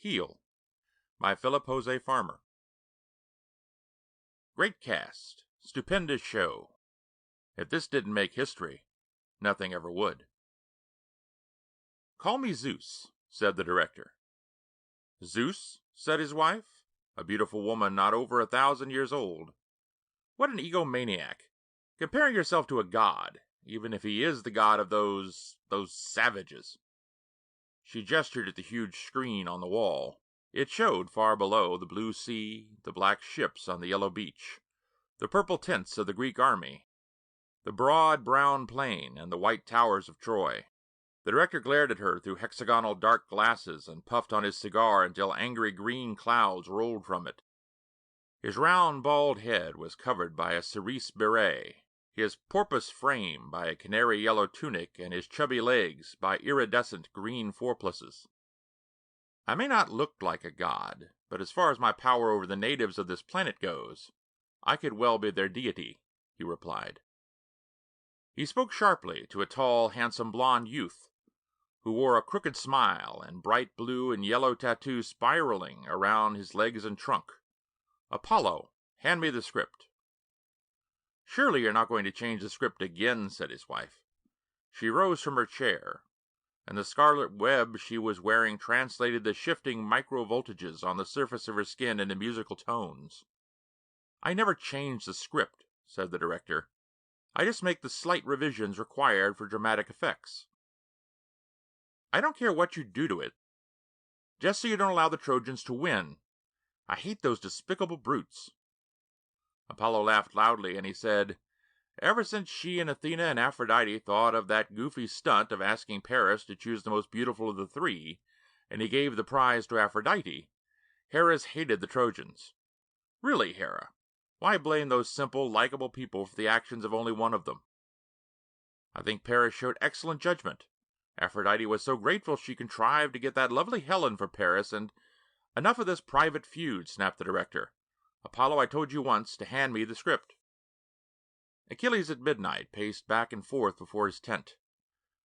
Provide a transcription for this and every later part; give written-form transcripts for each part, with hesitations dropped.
Heel by Philip José Farmer. Great cast, stupendous show. If this didn't make history, nothing ever would. Call me Zeus, said the director. Zeus, said his wife, a beautiful woman not over 1,000 years old. What an egomaniac, comparing yourself to a god, even if he is the god of those savages. She gestured at the huge screen on the wall. It showed, far below, the blue sea, the black ships on the yellow beach, the purple tents of the Greek army, the broad brown plain, and the white towers of Troy. The director glared at her through hexagonal dark glasses and puffed on his cigar until angry green clouds rolled from it. His round, bald head was covered by a cerise beret, his porpoise frame by a canary yellow tunic, and his chubby legs by iridescent green fourplusses. I may not look like a god, but as far as my power over the natives of this planet goes, I could well be their deity, he replied. He spoke sharply to a tall, handsome blond youth who wore a crooked smile and bright blue and yellow tattoos spiraling around his legs and trunk. Apollo, hand me the script. Surely you're not going to change the script again, said his wife. She rose from her chair, and the scarlet web she was wearing translated the shifting microvoltages on the surface of her skin into musical tones. I never change the script, said the director. I just make the slight revisions required for dramatic effects. I don't care what you do to it, just so you don't allow the Trojans to win. I hate those despicable brutes. Apollo laughed loudly, and he said, ever since she and Athena and Aphrodite thought of that goofy stunt of asking Paris to choose the most beautiful of the three, and he gave the prize to Aphrodite, Hera's hated the Trojans. Really, Hera, why blame those simple, likable people for the actions of only one of them? I think Paris showed excellent judgment. Aphrodite was so grateful she contrived to get that lovely Helen for Paris, and enough of this private feud, snapped the director. Apollo, I told you once to hand me the script. Achilles at midnight paced back and forth before his tent.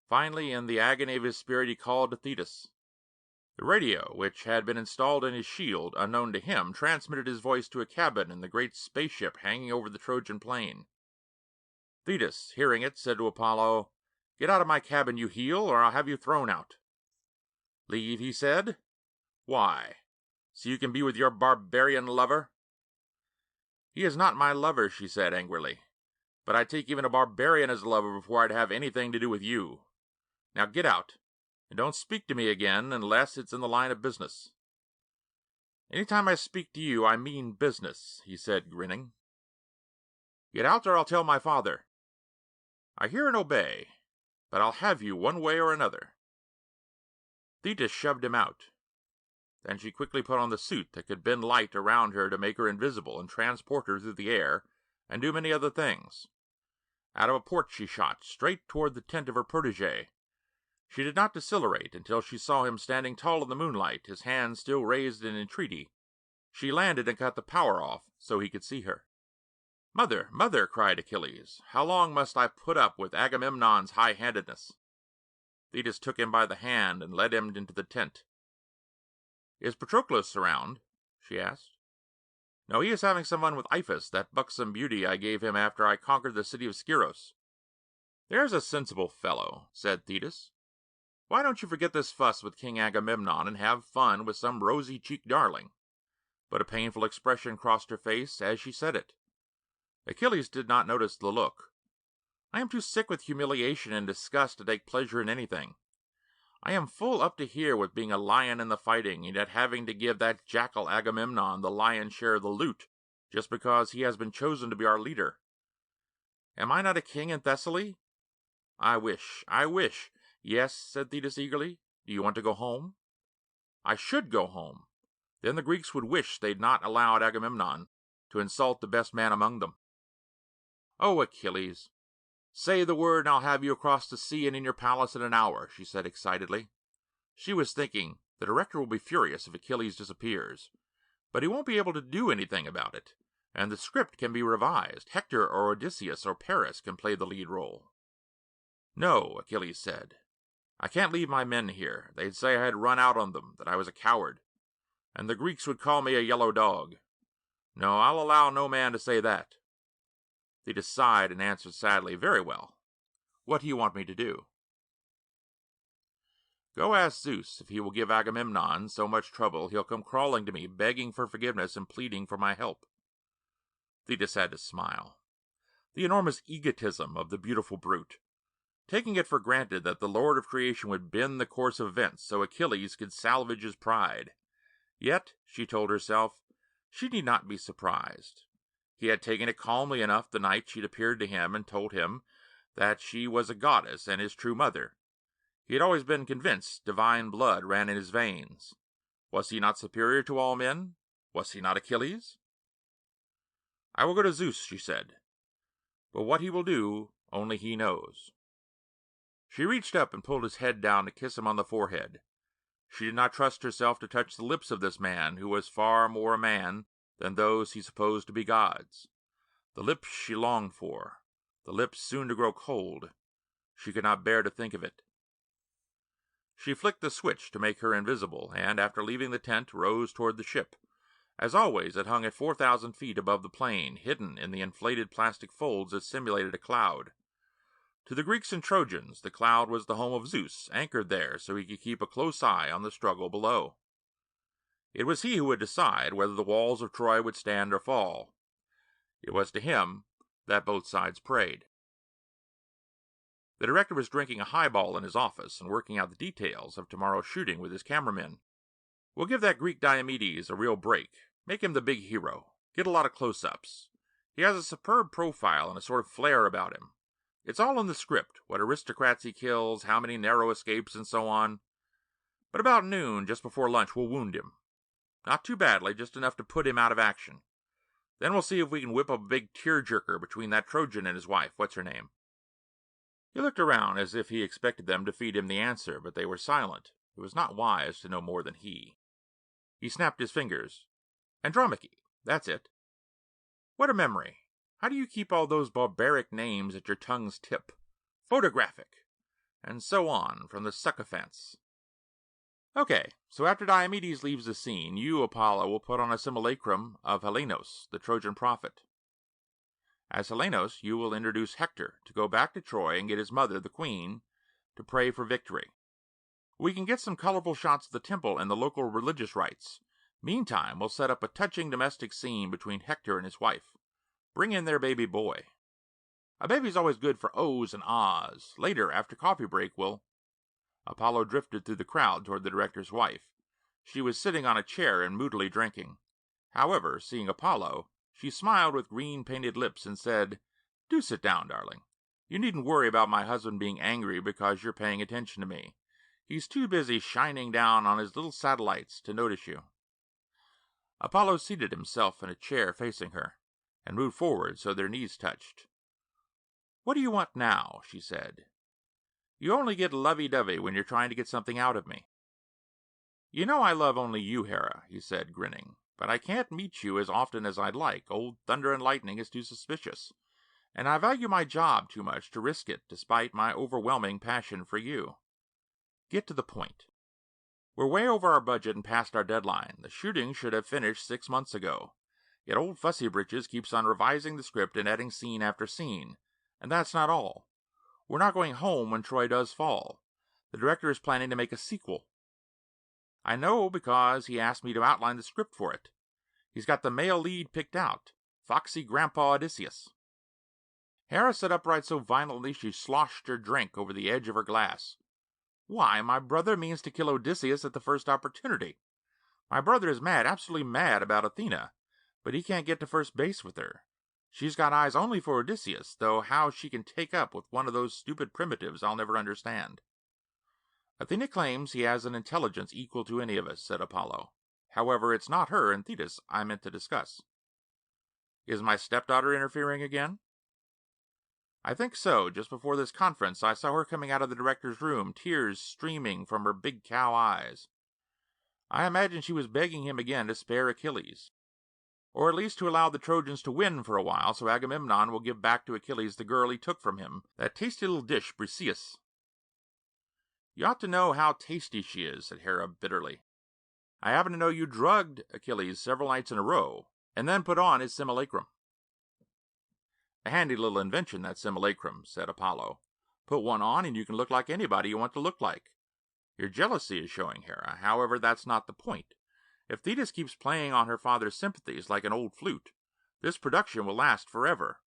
Finally, in the agony of his spirit, he called to Thetis. The radio, which had been installed in his shield, unknown to him, transmitted his voice to a cabin in the great spaceship hanging over the Trojan plain. Thetis, hearing it, said to Apollo, Get out of my cabin, you heel, or I'll have you thrown out. Leave, he said. Why? So you can be with your barbarian lover? He is not my lover, she said angrily. But I'd take even a barbarian as a lover before I'd have anything to do with you. Now get out, and don't speak to me again unless it's in the line of business. Any time I speak to you, I mean business, he said, grinning. Get out, or I'll tell my father. I hear and obey, but I'll have you one way or another. Thetis shoved him out. Then she quickly put on the suit that could bend light around her to make her invisible and transport her through the air, and do many other things. Out of a port she shot, straight toward the tent of her protégé. She did not decelerate until she saw him standing tall in the moonlight, his hands still raised in entreaty. She landed and cut the power off so he could see her. Mother, mother, cried Achilles, how long must I put up with Agamemnon's high-handedness? Thetis took him by the hand and led him into the tent. Is Patroclus around? She asked. No, he is having some fun with Iphis, that buxom beauty I gave him after I conquered the city of Skyros. There's a sensible fellow, said Thetis. Why don't you forget this fuss with King Agamemnon and have fun with some rosy-cheeked darling? But a painful expression crossed her face as she said it. Achilles did not notice the look. I am too sick with humiliation and disgust to take pleasure in anything. I am full up to here with being a lion in the fighting, and yet having to give that jackal Agamemnon the lion's share of the loot, just because he has been chosen to be our leader. Am I not a king in Thessaly? I wish. Yes, said Thetis eagerly. Do you want to go home? I should go home. Then the Greeks would wish they'd not allowed Agamemnon to insult the best man among them. Oh, Achilles, say the word and I'll have you across the sea and in your palace in an hour, she said excitedly. She was thinking, the director will be furious if Achilles disappears, but he won't be able to do anything about it, and the script can be revised. Hector or Odysseus or Paris can play the lead role. No, Achilles said. I can't leave my men here. They'd say I had run out on them, that I was a coward. and the Greeks would call me a yellow dog. No, I'll allow no man to say that." Thetis sighed and answered sadly, "Very well. What do you want me to do?" "Go ask Zeus if he will give Agamemnon so much trouble he'll come crawling to me, begging for forgiveness and pleading for my help." Thetis had to smile. The enormous egotism of the beautiful brute, taking it for granted that the Lord of creation would bend the course of events so Achilles could salvage his pride. Yet, she told herself, she need not be surprised. He had taken it calmly enough the night she'd appeared to him and told him that she was a goddess and his true mother. He had always been convinced divine blood ran in his veins. Was he not superior to all men? Was he not Achilles? "I will go to Zeus," she said. "But what he will do, only he knows." She reached up and pulled his head down to kiss him on the forehead. She did not trust herself to touch the lips of this man who was far more a man than those he supposed to be gods. The lips she longed for, the lips soon to grow cold. She could not bear to think of it. She flicked the switch to make her invisible, and after leaving the tent rose toward the ship. As always, it hung at 4,000 feet above the plain, hidden in the inflated plastic folds that simulated a cloud. To the Greeks and Trojans, the cloud was the home of Zeus, anchored there so he could keep a close eye on the struggle below. It was he who would decide whether the walls of Troy would stand or fall. It was to him that both sides prayed. The director was drinking a highball in his office and working out the details of tomorrow's shooting with his cameramen. "We'll give that Greek Diomedes a real break. Make him the big hero. Get a lot of close-ups. He has a superb profile and a sort of flair about him. It's all in the script, what aristocrats he kills, how many narrow escapes, and so on. But about noon, just before lunch, we'll wound him. Not too badly, just enough to put him out of action. Then we'll see if we can whip up a big tear-jerker between that Trojan and his wife. What's her name?" He looked around as if he expected them to feed him the answer, but they were silent. It was not wise to know more than he. He snapped his fingers. "Andromache, that's it. What a memory. How do you keep all those barbaric names at your tongue's tip? Photographic. And so on, from the sycophants. Okay, so after Diomedes leaves the scene, you, Apollo, will put on a simulacrum of Helenos, the Trojan prophet. As Helenos, you will introduce Hector to go back to Troy and get his mother, the queen, to pray for victory. We can get some colorful shots of the temple and the local religious rites. Meantime, we'll set up a touching domestic scene between Hector and his wife. Bring in their baby boy. A baby's always good for ohs and ahs. Later, after coffee break, we'll—" Apollo drifted through the crowd toward the director's wife. She was sitting on a chair and moodily drinking. However, seeing Apollo, she smiled with green-painted lips and said, "Do sit down, darling. You needn't worry about my husband being angry because you're paying attention to me. He's too busy shining down on his little satellites to notice you." Apollo seated himself in a chair facing her, and moved forward so their knees touched. "What do you want now?" she said. "You only get lovey-dovey when you're trying to get something out of me." "You know I love only you, Hera," he said, grinning. "But I can't meet you as often as I'd like. Old Thunder and Lightning is too suspicious, and I value my job too much to risk it despite my overwhelming passion for you. Get to the point. We're way over our budget and past our deadline. The shooting should have finished 6 months ago. Yet old Fussy Britches keeps on revising the script and adding scene after scene. And that's not all. We're not going home when Troy does fall. The director is planning to make a sequel. I know because he asked me to outline the script for it. He's got the male lead picked out, foxy Grandpa Odysseus." Hera sat upright so violently she sloshed her drink over the edge of her glass. "Why, my brother means to kill Odysseus at the first opportunity. My brother is mad, absolutely mad about Athena, but he can't get to first base with her. She's got eyes only for Odysseus, though how she can take up with one of those stupid primitives I'll never understand." "Athena claims he has an intelligence equal to any of us," said Apollo. "However, it's not her and Thetis I meant to discuss." "Is my stepdaughter interfering again?" "I think so. Just before this conference, I saw her coming out of the director's room, tears streaming from her big cow eyes. I imagine she was begging him again to spare Achilles, or at least to allow the Trojans to win for a while so Agamemnon will give back to Achilles the girl he took from him, that tasty little dish, Briseis." "You ought to know how tasty she is," said Hera bitterly. I happen to know you drugged Achilles several nights in a row, and then put on his simulacrum." "A handy little invention, that simulacrum," said Apollo. "Put one on, and you can look like anybody you want to look like. Your jealousy is showing here. However, that's not the point. If Thetis keeps playing on her father's sympathies like an old flute, this production will last forever.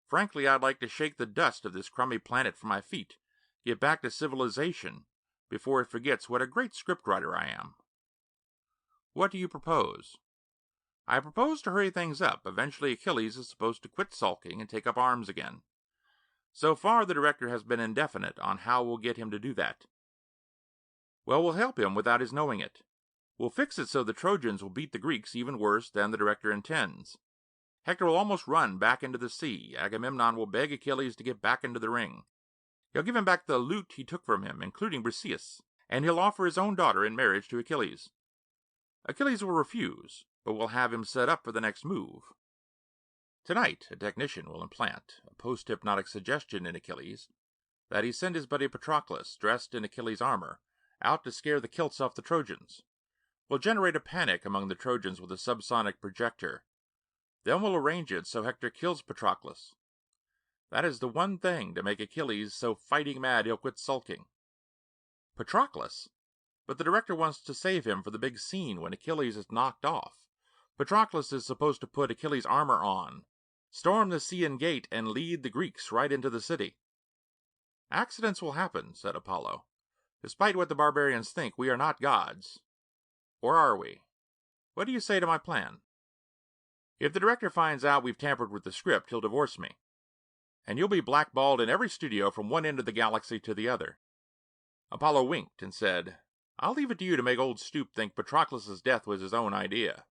Frankly, I'd like to shake the dust of this crummy planet from my feet, get back to civilization, before it forgets what a great scriptwriter I am." "What do you propose?" "I propose to hurry things up. Eventually Achilles is supposed to quit sulking and take up arms again. So far the director has been indefinite on how we'll get him to do that." "Well, we'll help him without his knowing it. We'll fix it so the Trojans will beat the Greeks even worse than the director intends. Hector will almost run back into the sea. Agamemnon will beg Achilles to get back into the ring. He'll give him back the loot he took from him, including Briseis, and he'll offer his own daughter in marriage to Achilles. Achilles will refuse, but we'll have him set up for the next move. Tonight, a technician will implant a post-hypnotic suggestion in Achilles that he send his buddy Patroclus, dressed in Achilles' armor, out to scare the kilts off the Trojans. We'll generate a panic among the Trojans with a subsonic projector. Then we'll arrange it so Hector kills Patroclus. That is the one thing to make Achilles so fighting mad he'll quit sulking." "Patroclus? But the director wants to save him for the big scene when Achilles is knocked off. Patroclus is supposed to put Achilles' armor on, storm the Scaean gate, and lead the Greeks right into the city." "Accidents will happen," said Apollo. "Despite what the barbarians think, we are not gods. Or are we? What do you say to my plan?" "If the director finds out we've tampered with the script, he'll divorce me. And you'll be blackballed in every studio from one end of the galaxy to the other." Apollo winked and said, "I'll leave it to you to make old Stoop think Patroclus' death was his own idea.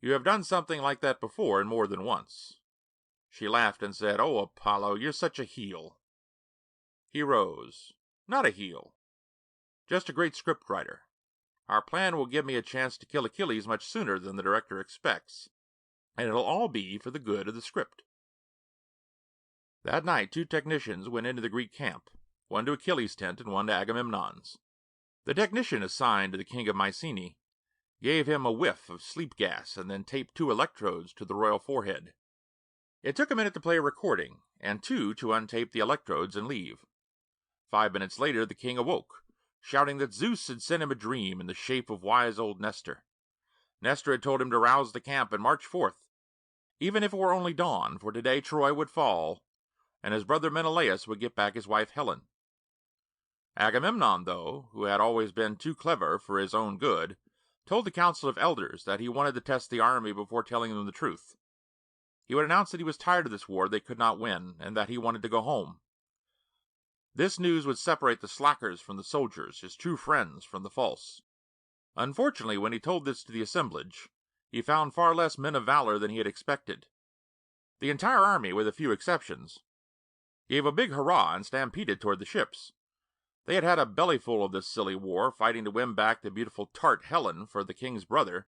You have done something like that before, and more than once." She laughed and said, "Oh, Apollo, you're such a heel." He rose. "Not a heel. Just a great scriptwriter. Our plan will give me a chance to kill Achilles much sooner than the director expects, and it'll all be for the good of the script." That night 2 technicians went into the Greek camp, one to Achilles' tent and one to Agamemnon's. The technician assigned to the king of Mycenae gave him a whiff of sleep gas and then taped 2 electrodes to the royal forehead. It took a minute to play a recording, and 2 to untape the electrodes and leave. 5 minutes later the king awoke, shouting that Zeus had sent him a dream in the shape of wise old Nestor. Nestor had told him to rouse the camp and march forth, even if it were only dawn, for today Troy would fall, and his brother Menelaus would get back his wife Helen. Agamemnon, though, who had always been too clever for his own good, told the council of elders that he wanted to test the army before telling them the truth. He would announce that he was tired of this war they could not win, and that he wanted to go home. This news would separate the slackers from the soldiers, his true friends from the false. Unfortunately, when he told this to the assemblage, he found far less men of valor than he had expected. The entire army, with a few exceptions, gave a big hurrah and stampeded toward the ships. They had had a bellyful of this silly war, fighting to win back the beautiful tart Helen for the king's brother,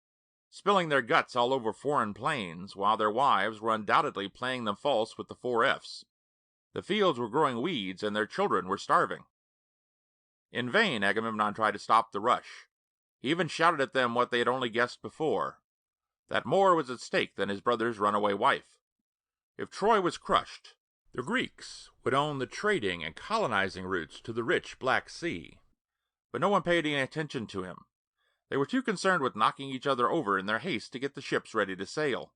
spilling their guts all over foreign plains, while their wives were undoubtedly playing them false with the 4 Fs. The fields were growing weeds, and their children were starving. In vain Agamemnon tried to stop the rush. He even shouted at them what they had only guessed before, that more was at stake than his brother's runaway wife. If Troy was crushed, the Greeks would own the trading and colonizing routes to the rich Black Sea. But no one paid any attention to him. They were too concerned with knocking each other over in their haste to get the ships ready to sail.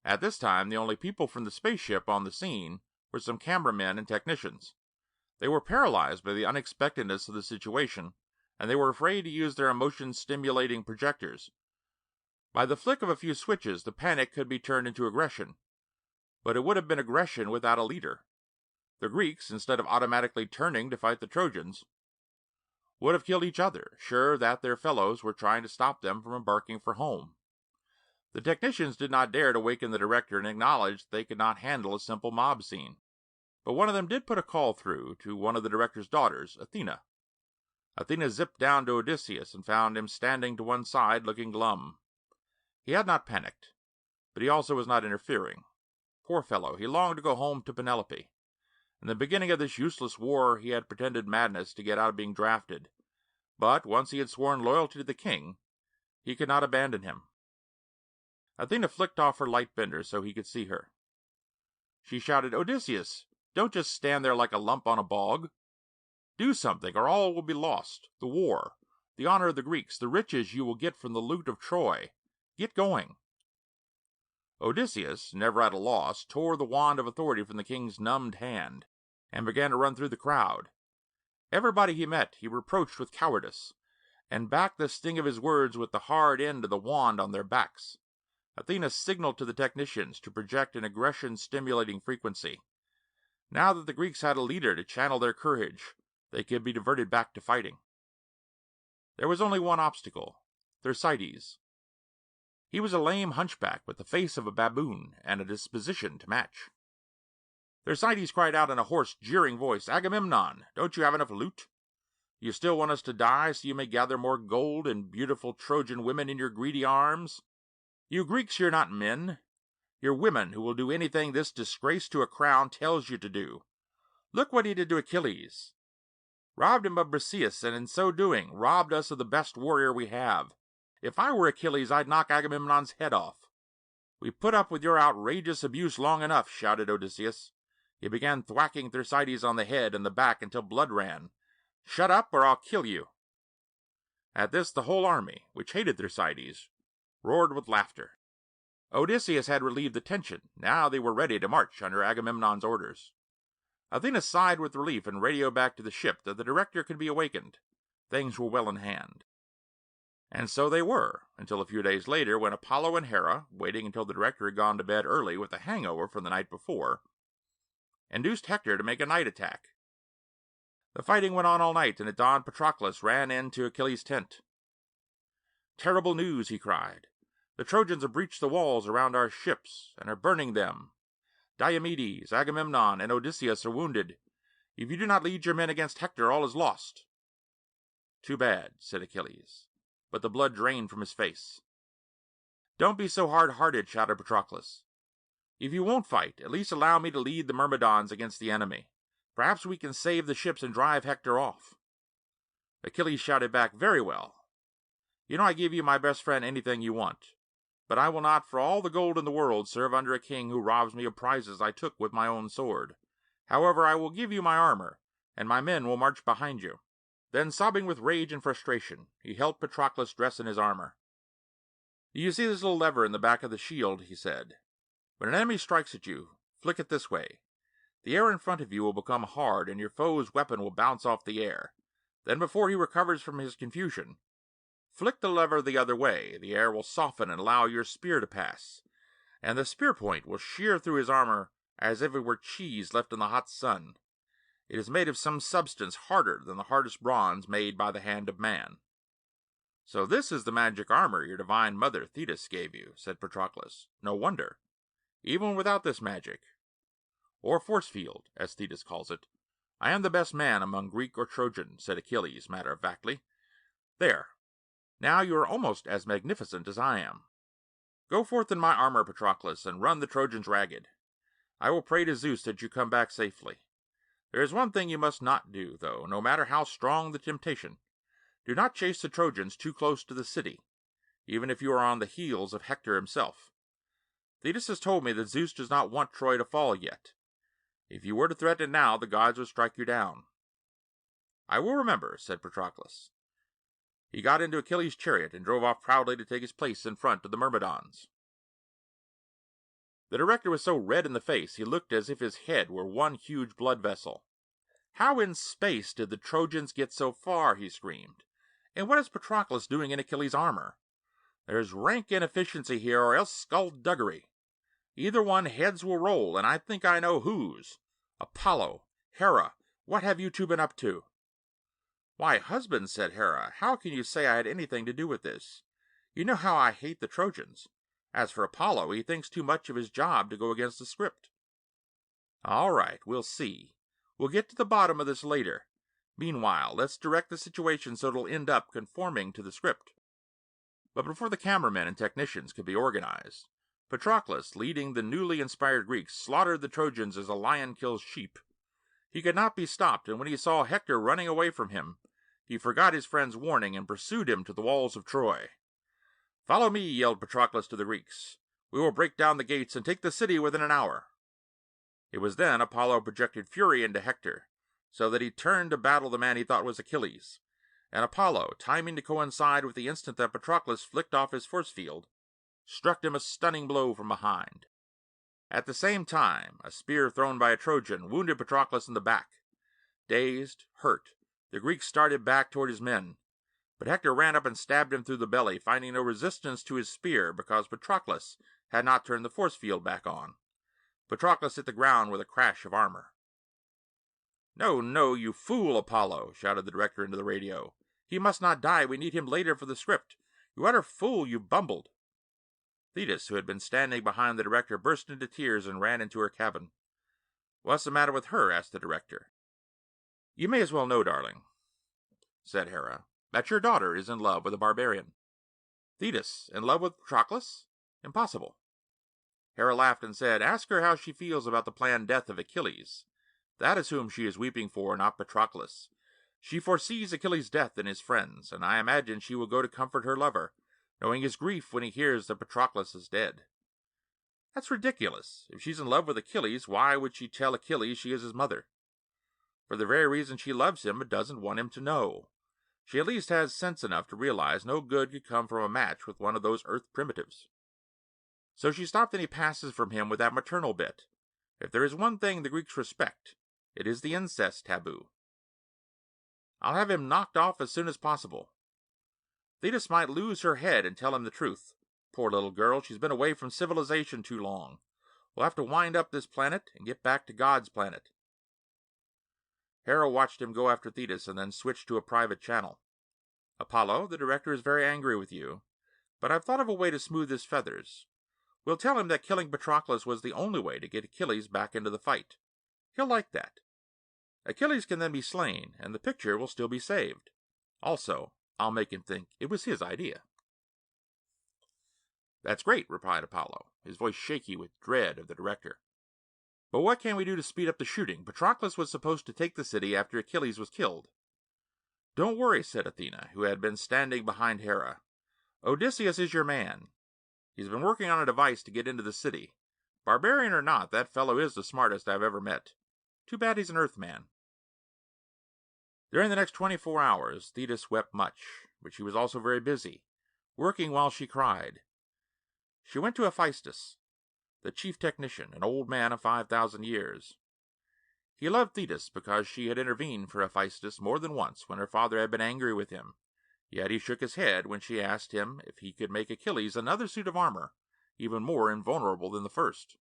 At this time, the only people from the spaceship on the scene were some cameramen and technicians. They were paralyzed by the unexpectedness of the situation, and they were afraid to use their emotion-stimulating projectors. By the flick of a few switches, the panic could be turned into aggression. But it would have been aggression without a leader. The Greeks, instead of automatically turning to fight the Trojans, would have killed each other, sure that their fellows were trying to stop them from embarking for home. The technicians did not dare to waken the director and acknowledge they could not handle a simple mob scene. But one of them did put a call through to one of the director's daughters, Athena. Athena zipped down to Odysseus and found him standing to one side, looking glum. He had not panicked, but he also was not interfering. Poor fellow, he longed to go home to Penelope. In the beginning of this useless war he had pretended madness to get out of being drafted, But once he had sworn loyalty to the king, he could not abandon him. Athena flicked off her light bender so he could see her. She shouted, "Odysseus, don't just stand there like a lump on a bog. Do something, or all will be lost. The war, the honor of the Greeks, the riches you will get from the loot of Troy. Get going." Odysseus, never at a loss, tore the wand of authority from the king's numbed hand and began to run through the crowd. Everybody he met he reproached with cowardice, and backed the sting of his words with the hard end of the wand on their backs. Athena signaled to the technicians to project an aggression-stimulating frequency. Now that the Greeks had a leader to channel their courage, they could be diverted back to fighting. There was only one obstacle: Thersites. He was a lame hunchback with the face of a baboon and a disposition to match. Thersites cried out in a hoarse, jeering voice, "Agamemnon, don't you have enough loot? You still want us to die so you may gather more gold and beautiful Trojan women in your greedy arms? You Greeks, you're not men. You're women who will do anything this disgrace to a crown tells you to do. Look what he did to Achilles. Robbed him of Briseis, and in so doing, robbed us of the best warrior we have. If I were Achilles, I'd knock Agamemnon's head off." "We put up with your outrageous abuse long enough," shouted Odysseus. He began thwacking Thersites on the head and the back until blood ran. "Shut up, or I'll kill you." At this the whole army, which hated Thersites, roared with laughter. Odysseus had relieved the tension. Now they were ready to march under Agamemnon's orders. Athena sighed with relief and radioed back to the ship that the director could be awakened. Things were well in hand. And so they were, until a few days later, when Apollo and Hera, waiting until the director had gone to bed early with a hangover from the night before, induced Hector to make a night attack. The fighting went on all night, and at dawn Patroclus ran into Achilles' tent. "Terrible news," he cried. "The Trojans have breached the walls around our ships, and are burning them. Diomedes, Agamemnon, and Odysseus are wounded. If you do not lead your men against Hector, all is lost." "Too bad," said Achilles, but the blood drained from his face. "Don't be so hard-hearted," shouted Patroclus. "If you won't fight, at least allow me to lead the Myrmidons against the enemy. Perhaps we can save the ships and drive Hector off." Achilles shouted back, "Very well. You know I give you, my best friend, anything you want. But I will not for all the gold in the world serve under a king who robs me of prizes I took with my own sword. However, I will give you my armor, and my men will march behind you." Then, sobbing with rage and frustration, he helped Patroclus dress in his armor. "Do you see this little lever in the back of the shield?" he said. "When an enemy strikes at you, flick it this way. The air in front of you will become hard, and your foe's weapon will bounce off the air. Then, before he recovers from his confusion, flick the lever the other way. The air will soften and allow your spear to pass, and the spear point will shear through his armor as if it were cheese left in the hot sun. It is made of some substance harder than the hardest bronze made by the hand of man." "So this is the magic armor your divine mother Thetis gave you," said Patroclus. "No wonder. Even without this magic, or force field, as Thetis calls it, I am the best man among Greek or Trojan," said Achilles matter-of-factly. "There. Now you are almost as magnificent as I am. Go forth in my armor, Patroclus, and run the Trojans ragged. I will pray to Zeus that you come back safely. There is one thing you must not do, though, no matter how strong the temptation. Do not chase the Trojans too close to the city, even if you are on the heels of Hector himself. Thetis has told me that Zeus does not want Troy to fall yet. If you were to threaten now, the gods would strike you down." "I will remember," said Patroclus. He got into Achilles' chariot and drove off proudly to take his place in front of the Myrmidons. The director was so red in the face he looked as if his head were one huge blood vessel. "How in space did the Trojans get so far?" he screamed. "And what is Patroclus doing in Achilles' armor? There's rank inefficiency here, or else skullduggery. Either one, heads will roll, and I think I know whose. Apollo, Hera, what have you two been up to?" "Why, husband," said Hera, "how can you say I had anything to do with this? You know how I hate the Trojans. As for Apollo, he thinks too much of his job to go against the script." "All right, we'll see. We'll get to the bottom of this later. Meanwhile, let's direct the situation so it'll end up conforming to the script." But before the cameramen and technicians could be organized, Patroclus, leading the newly inspired Greeks, slaughtered the Trojans as a lion kills sheep. He could not be stopped, and when he saw Hector running away from him, he forgot his friend's warning and pursued him to the walls of Troy. "Follow me," yelled Patroclus to the Greeks. "We will break down the gates and take the city within an hour." It was then Apollo projected fury into Hector, so that he turned to battle the man he thought was Achilles, and Apollo, timing to coincide with the instant that Patroclus flicked off his force field, struck him a stunning blow from behind. At the same time, a spear thrown by a Trojan wounded Patroclus in the back. Dazed, hurt, the Greek started back toward his men, but Hector ran up and stabbed him through the belly, finding no resistance to his spear because Patroclus had not turned the force field back on. Patroclus hit the ground with a crash of armor. "No, no, you fool, Apollo," shouted the director into the radio. "He must not die. We need him later for the script. You utter fool, you bumbled." Thetis, who had been standing behind the director, burst into tears and ran into her cabin. "What's the matter with her?" asked the director. "You may as well know, darling," said Hera, "that your daughter is in love with a barbarian." "Thetis in love with Patroclus? Impossible." Hera laughed and said, "Ask her how she feels about the planned death of Achilles. That is whom she is weeping for, not Patroclus. She foresees Achilles' death and his friends, and I imagine she will go to comfort her lover, knowing his grief when he hears that Patroclus is dead." "That's ridiculous. If she's in love with Achilles, why would she tell Achilles she is his mother?" "For the very reason she loves him but doesn't want him to know. She at least has sense enough to realize no good could come from a match with one of those earth primitives. So she stopped any passes from him with that maternal bit. If there is one thing the Greeks respect, it is the incest taboo. I'll have him knocked off as soon as possible. Thetis might lose her head and tell him the truth. Poor little girl, she's been away from civilization too long. We'll have to wind up this planet and get back to God's planet." Hera watched him go after Thetis and then switched to a private channel. "Apollo, the director is very angry with you, but I've thought of a way to smooth his feathers. We'll tell him that killing Patroclus was the only way to get Achilles back into the fight. He'll like that. Achilles can then be slain, and the picture will still be saved. Also, I'll make him think it was his idea." "That's great," replied Apollo, his voice shaky with dread of the director. "But what can we do to speed up the shooting? Patroclus was supposed to take the city after Achilles was killed." "Don't worry," said Athena, who had been standing behind Hera. "Odysseus is your man. He's been working on a device to get into the city. Barbarian or not, that fellow is the smartest I've ever met. Too bad he's an Earthman." During the next 24 hours, Thetis wept much, but she was also very busy, working while she cried. She went to Hephaestus, the chief technician, an old man of 5,000 years. He loved Thetis because she had intervened for Hephaestus more than once when her father had been angry with him. Yet he shook his head when she asked him if he could make Achilles another suit of armor, even more invulnerable than the first.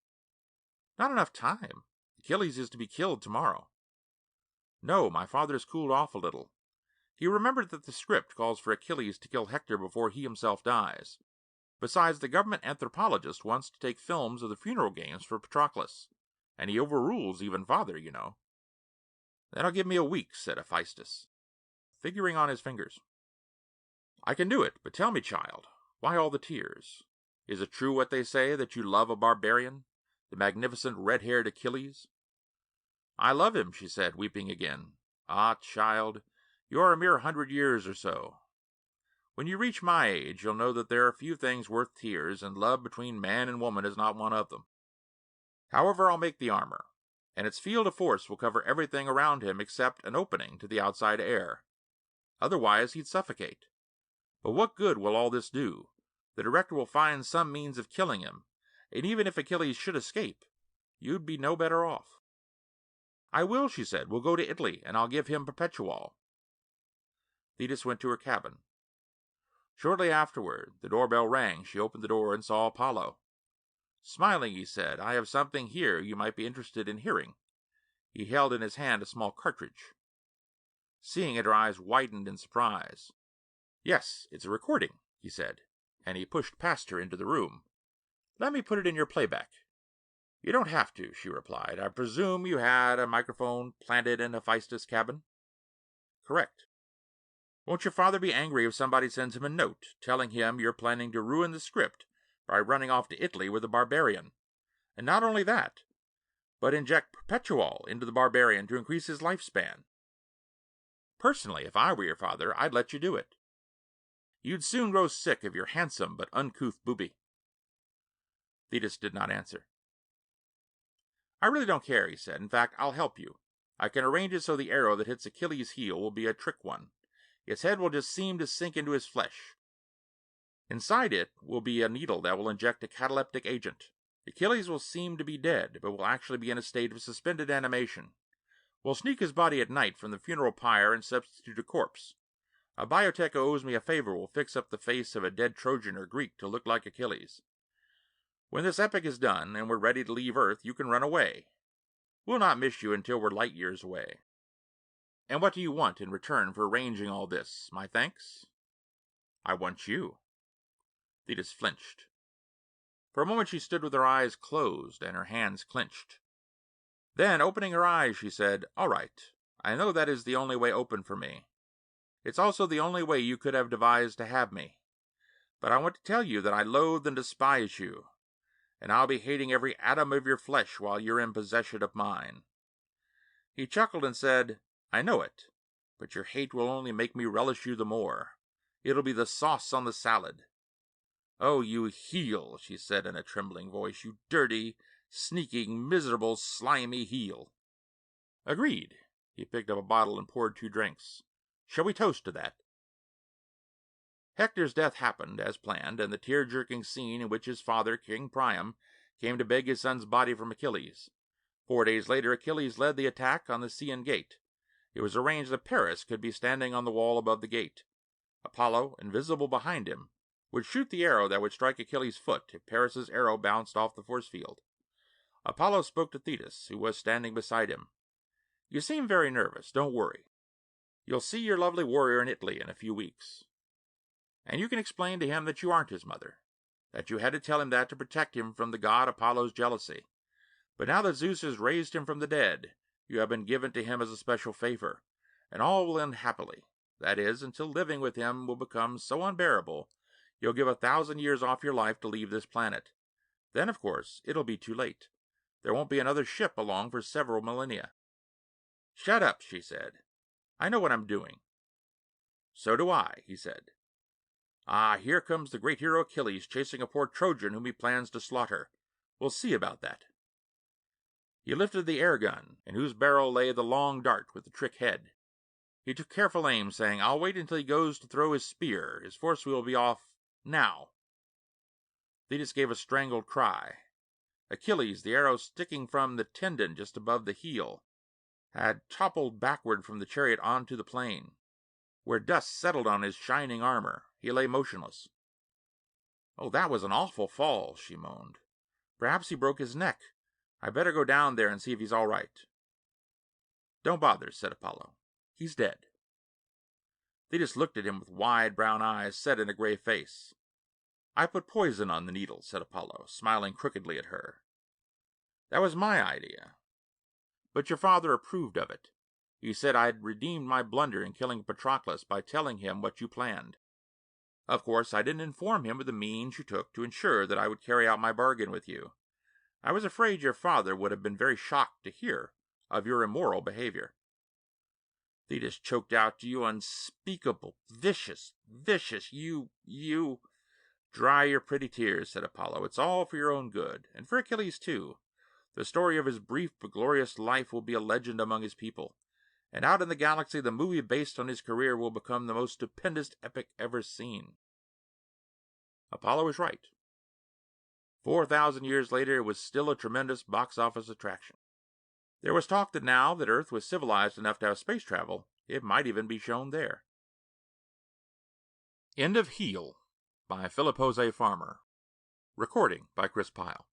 "Not enough time. Achilles is to be killed tomorrow." "No, my father's cooled off a little. He remembered that the script calls for Achilles to kill Hector before he himself dies. Besides, the government anthropologist wants to take films of the funeral games for Patroclus, and he overrules even father, you know." "That'll give me a week," said Hephaestus, figuring on his fingers. "I can do it, but tell me, child, why all the tears? Is it true what they say, that you love a barbarian, the magnificent red-haired Achilles?" "I love him," she said, weeping again. "Ah, child, you are a mere 100 years or so. When you reach my age, you'll know that there are few things worth tears, and love between man and woman is not one of them. However, I'll make the armor, and its field of force will cover everything around him except an opening to the outside air. Otherwise, he'd suffocate. But what good will all this do? The director will find some means of killing him, and even if Achilles should escape, you'd be no better off." "I will," she said. "We'll go to Italy, and I'll give him Perpetual." Thetis went to her cabin. Shortly afterward, the doorbell rang. She opened the door and saw Apollo. Smiling, he said, "I have something here you might be interested in hearing." He held in his hand a small cartridge. Seeing it, her eyes widened in surprise. "Yes, it's a recording," he said, and he pushed past her into the room. "Let me put it in your playback." "You don't have to," she replied. "I presume you had a microphone planted in Hephaestus' cabin?" "Correct." "Won't your father be angry if somebody sends him a note telling him you're planning to ruin the script by running off to Italy with a barbarian? And not only that, but inject Perpetual into the barbarian to increase his lifespan?" Personally, if I were your father, I'd let you do it. You'd soon grow sick of your handsome but uncouth booby." Thetis did not answer. "I really don't care," he said. "In fact, I'll help you. I can arrange it so the arrow that hits Achilles' heel will be a trick one. Its head will just seem to sink into his flesh. Inside it will be a needle that will inject a cataleptic agent. Achilles will seem to be dead, but will actually be in a state of suspended animation. We'll sneak his body at night from the funeral pyre and substitute a corpse. A biotech who owes me a favor will fix up the face of a dead Trojan or Greek to look like Achilles. When this epic is done and we're ready to leave Earth, you can run away. We'll not miss you until we're light years away. And what do you want in return for arranging all this? My thanks?" "I want you." Thetis flinched. For a moment she stood with her eyes closed and her hands clenched. Then, opening her eyes, she said, "All right. I know that is the only way open for me. It's also the only way you could have devised to have me. But I want to tell you that I loathe and despise you, and I'll be hating every atom of your flesh while you're in possession of mine." He chuckled and said, "I know it, but your hate will only make me relish you the more. It'll be the sauce on the salad." "Oh, you heel," she said in a trembling voice. "You dirty, sneaking, miserable, slimy heel." "Agreed." He picked up a bottle and poured 2 drinks. "Shall we toast to that?" Hector's death happened, as planned, and the tear-jerking scene in which his father, King Priam, came to beg his son's body from Achilles. 4 days later, Achilles led the attack on the Scaean gate. It was arranged that Paris could be standing on the wall above the gate. Apollo, invisible behind him, would shoot the arrow that would strike Achilles' foot if Paris's arrow bounced off the force field. Apollo spoke to Thetis, who was standing beside him. "You seem very nervous. Don't worry. You'll see your lovely warrior in Italy in a few weeks. And you can explain to him that you aren't his mother, that you had to tell him that to protect him from the god Apollo's jealousy. But now that Zeus has raised him from the dead, you have been given to him as a special favor, and all will end happily. That is, until living with him will become so unbearable, you'll give 1,000 years off your life to leave this planet. Then, of course, it'll be too late. There won't be another ship along for several millennia." "Shut up," she said. "I know what I'm doing." "So do I," he said. "Ah, here comes the great hero Achilles chasing a poor Trojan whom he plans to slaughter. We'll see about that." He lifted the air gun, in whose barrel lay the long dart with the trick head. He took careful aim, saying, "I'll wait until he goes to throw his spear. His force will be off now." Thetis gave a strangled cry. Achilles, the arrow sticking from the tendon just above the heel, had toppled backward from the chariot onto the plain, where dust settled on his shining armor. He lay motionless. "Oh, that was an awful fall," she moaned. "Perhaps he broke his neck. I better go down there and see if he's all right." "Don't bother," said Apollo. "He's dead." Thetis looked at him with wide brown eyes set in a gray face. "I put poison on the needle," said Apollo, smiling crookedly at her. "That was my idea. But your father approved of it. He said I'd redeemed my blunder in killing Patroclus by telling him what you planned. Of course, I didn't inform him of the means you took to ensure that I would carry out my bargain with you. I was afraid your father would have been very shocked to hear of your immoral behavior." Thetis choked out, "You unspeakable, vicious, you—" "Dry your pretty tears," said Apollo. "It's all for your own good, and for Achilles too. The story of his brief but glorious life will be a legend among his people, and out in the galaxy the movie based on his career will become the most stupendous epic ever seen." Apollo was right. 4,000 years later it was still a tremendous box office attraction. There was talk that now that Earth was civilized enough to have space travel, it might even be shown there. End of Heel by Philip José Farmer. Recording by Chris Pyle.